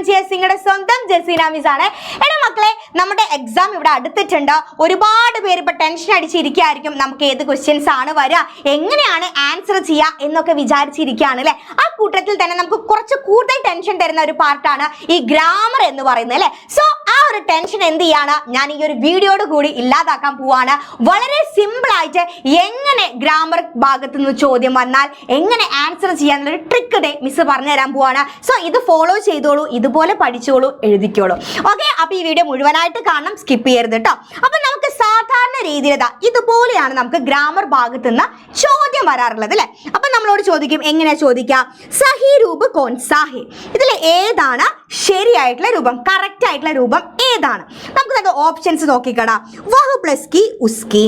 നിങ്ങളുടെ സ്വന്തം ജസീന മിസ് ആണ്. എടാ മക്കളെ, നമ്മുടെ എക്സാം ഇവിടെ അടുത്തിട്ടുണ്ട്. ഒരുപാട് പേര് ഇപ്പൊ ടെൻഷൻ അടിച്ചിരിക്കുകയായിരിക്കും, നമുക്ക് ഏത് ക്വസ്റ്റ്യൻസ് ആണ് വരിക, എങ്ങനെയാണ് ആൻസർ ചെയ്യുക എന്നൊക്കെ വിചാരിച്ചിരിക്കുകയാണ് അല്ലെ. ആ കൂട്ടത്തിൽ തന്നെ നമുക്ക് കുറച്ച് കൂടുതൽ ടെൻഷൻ തരുന്ന ഒരു പാർട്ടാണ് ഈ ഗ്രാമർ എന്ന് പറയുന്നത് അല്ലെ. സോ ആ ഒരു ടെൻഷൻ എന്ത് ചെയ്യാണ്, ഞാൻ ഈ ഒരു വീഡിയോയോട് കൂടി ഇല്ലാതാക്കാൻ പോവാണ്. വളരെ സിമ്പിൾ ആയിട്ട് എങ്ങനെ ഗ്രാമർ ഭാഗത്തു നിന്ന് ചോദ്യം വന്നാൽ എങ്ങനെ ആൻസർ ചെയ്യാനുള്ള ട്രിക്ക് മിസ് പറഞ്ഞു തരാൻ പോവാണ്. സോ ഇത് ഫോളോ ചെയ്തോളൂ, ഇതുപോലെ പഠിച്ചോളൂ, എഴുതിക്കോളൂ. ഓക്കെ, അപ്പൊ ഈ വീഡിയോ മുഴുവനായിട്ട് കാണണം, സ്കിപ്പ് ചെയ്യരുത് കേട്ടോ. അപ്പൊ നമുക്ക് സാധാരണ രീതിയിൽ ഇതുപോലെയാണ് നമുക്ക് ഗ്രാമർ ഭാഗത്തു നിന്ന് ചോദ്യം വരാറുള്ളത് അല്ലെ. അപ്പൊ നമ്മളോട് ചോദിക്കും, എങ്ങനെയാ ചോദിക്കാം, സഹി രൂപ കോൺ സാഹി, ഇതിൽ ഏതാണ് ശരിയായിട്ടുള്ള രൂപം, കറക്റ്റ് ആയിട്ടുള്ള രൂപം ഏതാണ്? നമുക്ക് ഓപ്ഷൻസ് നോക്കിക്കടാ. വഹ് പ്ലസ് കി ഉസ്കി,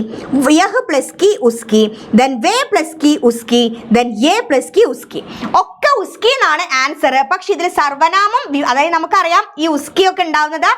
യഹ് പ്ലസ് കി ഉസ്കി, ദെൻ വേ പ്ലസ് കി ഉസ്കി, ദെൻ യേ പ്ലസ് കി ഉസ്കി. ഒക്കെ ഉസ്കി എന്നാണ് ആൻസർ. പക്ഷെ ഇതിൽ സർവനാമം, അതായത് നമുക്കറിയാം ഈ ഉസ്കി ഒക്കെ ഉണ്ടാവുന്നത്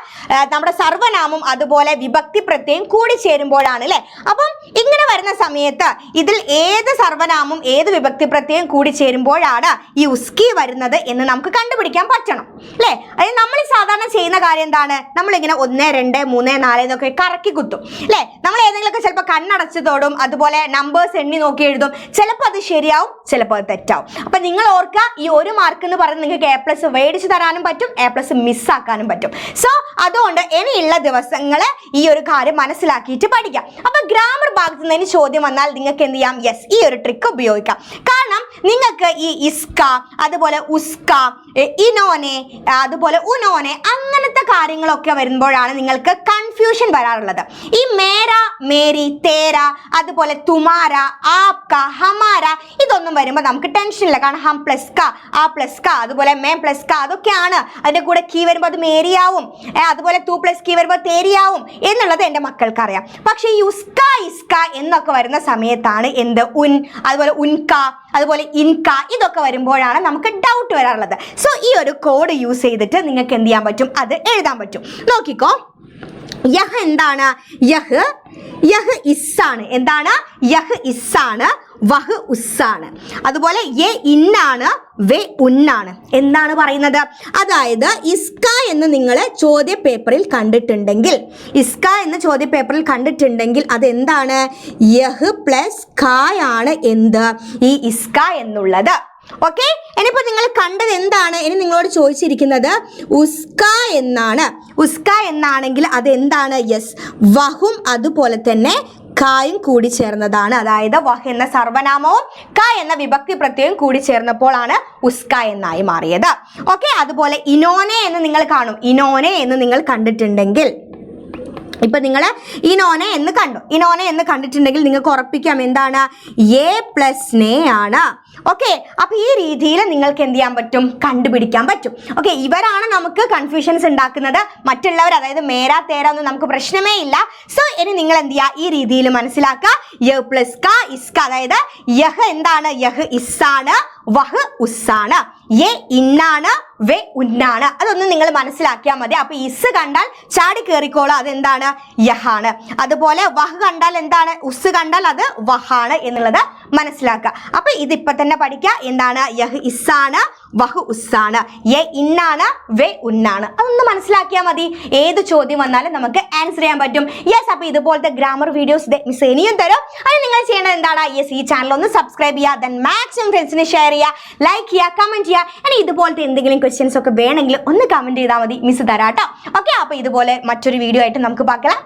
നമ്മുടെ സർവനാമം അതുപോലെ വിഭക്തി പ്രത്യയം കൂടി ചേരുമ്പോഴാണ് അല്ലെ. അപ്പം ഇങ്ങനെ വരുന്ന സമയത്ത് ഇതിൽ ഏത് സർവനാമം ഏത് വിഭക്തി പ്രത്യയം കൂടി ചേരുമ്പോഴാണ് ഈ ഉസ്കി വരുന്നത് എന്ന് നമുക്ക് കണ്ടുപിടിക്കാൻ പറ്റണം അല്ലെ. അതായത് നമ്മൾ സാധാരണ ചെയ്യുന്ന കാര്യം എന്താണ്, നമ്മളിങ്ങനെ 1, 2, 3, 4 എന്നൊക്കെ കറക്കി കുത്തും അല്ലെ. നമ്മൾ ഏതെങ്കിലുമൊക്കെ ചിലപ്പോൾ കണ്ണടച്ച് തോടും, അതുപോലെ നമ്പേഴ്സ് എണ്ണി നോക്കി എഴുതും. ചിലപ്പോൾ അത് ശരിയാവും, ചിലപ്പോൾ അത് തെറ്റാവും. അപ്പൊ നിങ്ങൾ ഓർക്കുക, ഈ 1 മാർക്ക് എന്ന് പറയുന്നത് നിങ്ങൾക്ക് A+ മേടിച്ചു തരാനും പറ്റും, A+ മിസ്സാക്കാനും പറ്റും. സോ അതുകൊണ്ട് ഇനിയുള്ള ദിവസങ്ങൾ ഈ ഒരു കാര്യം മനസ്സിലാക്കിയിട്ട് പഠിക്കാം. അപ്പൊ ഗ്രാമർ ഭാഗത്ത് നിന്ന് ചോദ്യം വന്നാൽ നിങ്ങൾക്ക് എന്ത് ചെയ്യാം, യെസ്, ഈ ഒരു ട്രിക്ക് ഉപയോഗിക്കാം. കാരണം നിങ്ങൾക്ക് ഈ ഇസ്ക, അതുപോലെ ഉസ്ക, ഇനോനെ, അതുപോലെ ഉനോനെ അങ്ങനത്തെ കാര്യങ്ങളൊക്കെ വരുമ്പോഴാണ് നിങ്ങൾക്ക് കൺഫ്യൂഷൻ വരാറുള്ളത്. ഈ മേര, മേരി, തേര, അതുപോലെ തുമാര, ആപ്ക, ഹമാര ഇതൊന്നും വരുമ്പോൾ നമുക്ക് ടെൻഷനില്ല. കാരണം ഹം പ്ലസ് ക, ആ പ്ലസ് ക, അതുപോലെ മേ പ്ലസ് ക അതൊക്കെയാണ്. അതിന്റെ കൂടെ കീ വരുമ്പോൾ അത് മേരിയാവും, അതുപോലെ തു പ്ലസ് കീ വരുമ്പോൾ തേരിയാവും എന്നുള്ളത് എൻ്റെ മക്കൾക്ക് അറിയാം. പക്ഷേ ഈ ഉസ്ക, ഇസ്ക എന്നൊക്കെ വരുന്ന സമയത്താണ് എന്ത് ഉൻ, അതുപോലെ ഉൻക, അതുപോലെ ഇൻക ഇതൊക്കെ വരുമ്പോഴാണ് നമുക്ക് ഡൗട്ട് വരാറുള്ളത്. സോ ഈ ഒരു കോഡ് യൂസ് ചെയ്തിട്ട് നിങ്ങൾക്ക് എന്ത് ചെയ്യാൻ പറ്റും, അത് എഴുതാൻ പറ്റും. നോക്കിക്കോ, യഹ് എന്താണ്, യഹ് ഇസ്സാണ്. എന്താണ്, യഹ് ഇസ്സാണ്, വഹ് ഉസ്സാണ്. അതുപോലെ യെ ഇന്നാണ്, വേ ഉന്നാണ്. എന്താണ് പറയുന്നത്, അതായത് ഇസ്ക എന്ന് നിങ്ങൾ ചോദ്യ പേപ്പറിൽ കണ്ടിട്ടുണ്ടെങ്കിൽ, ഇസ്ക എന്ന് ചോദ്യ പേപ്പറിൽ കണ്ടിട്ടുണ്ടെങ്കിൽ അതെന്താണ്, യഹ് പ്ലസ് ഖായാണ് എന്ത്, ഈ ഇസ്ക എന്നുള്ളത്. ഓക്കെ, ഇനിയിപ്പോൾ നിങ്ങൾ കണ്ടത് എന്താണ്, ഇനി നിങ്ങളോട് ചോദിച്ചിരിക്കുന്നത് ഉസ്ക എന്നാണ്. ഉസ്ക എന്നാണെങ്കിൽ അതെന്താണ്, യെസ്, വഹും അതുപോലെ തന്നെ ഖായും കൂടി ചേർന്നതാണ്. അതായത് വഹ് എന്ന സർവനാമവും ക എന്ന വിഭക്തി പ്രത്യയവും കൂടി ചേർന്നപ്പോഴാണ് ഉസ്ക എന്നായി മാറിയത്. ഓക്കെ, അതുപോലെ ഇനോനെ എന്ന് നിങ്ങൾ കാണും. ഇനോനെ എന്ന് നിങ്ങൾ കണ്ടിട്ടുണ്ടെങ്കിൽ, ഇപ്പൊ നിങ്ങൾ ഇനോനെ എന്ന് കണ്ടു, ഇനോനെ എന്ന് കണ്ടിട്ടുണ്ടെങ്കിൽ നിങ്ങൾക്ക് ഉറപ്പിക്കാം എന്താണ്, A+നെ ആണ്. ഓക്കെ, അപ്പൊ ഈ രീതിയിൽ നിങ്ങൾക്ക് എന്ത് ചെയ്യാൻ പറ്റും, കണ്ടുപിടിക്കാൻ പറ്റും. ഓക്കെ, ഇവരാണ് നമുക്ക് കൺഫ്യൂഷൻസ് ഉണ്ടാക്കുന്നത്. മറ്റുള്ളവർ, അതായത് മേര, തേര ഒന്നും നമുക്ക് പ്രശ്നമേ ഇല്ല. സോ ഇനി നിങ്ങൾ എന്ത് ചെയ്യുക, ഈ രീതിയിൽ മനസ്സിലാക്കുക. യ പ്ലസ് ക, ഇസ്ക, അതായത് യഹ് എന്താണ്, യഹ് ഇസ്സാണ്, വഹ് ഉസ്സാണ്, യെ ഇന്നാണ്, വേ ഉന്നാണ്. അതൊന്നും നിങ്ങൾ മനസ്സിലാക്കിയാൽ മതി. അപ്പൊ ഇസ് കണ്ടാൽ ചാടി കയറിക്കോളൂ, അതെന്താണ്, യഹാണ്. അതുപോലെ വഹ് കണ്ടാൽ എന്താണ്, ഉസ് കണ്ടാൽ അത് വഹാണ് എന്നുള്ളത് മനസ്സിലാക്കുക. അപ്പൊ ഇതിപ്പോ തന്നെ പഠിക്കുക. എന്താണ്, യഹ് ഇസ്സാണ്, വഹ് ഉസ്സാണ്, യെ ഇന്നാണ്, വേ ഉന്നാണ്. അതൊന്ന് മനസ്സിലാക്കിയാൽ മതി. ഏത് ചോദ്യം വന്നാലും നമുക്ക് ആൻസർ ചെയ്യാൻ പറ്റും. യെസ്, അപ്പൊ ഇതുപോലത്തെ ഗ്രാമർ വീഡിയോസ് മിസ് ഇനിയും തരും. അത് നിങ്ങൾ ചെയ്യേണ്ടത് എന്താണ്, യെസ്, ഈ ചാനൽ ഒന്ന് സബ്സ്ക്രൈബ് ചെയ്യുക, ദെൻ മാക്സിമം ഫ്രണ്ട്സിന് ഷെയർ ചെയ്യുക, ലൈക്ക് ചെയ്യുക, കമന്റ് ചെയ്യുക. ഇനി ഇതുപോലത്തെ എന്തെങ്കിലും ക്വസ്റ്റ്യൻസ് ഒക്കെ വേണമെങ്കിൽ ഒന്ന് കമന്റ് ചെയ്താൽ മതി, മിസ് തരാം കേട്ടോ. ഓക്കെ, അപ്പൊ ഇതുപോലെ മറ്റൊരു വീഡിയോ ആയിട്ട് നമുക്ക് பார்க்கலாம்.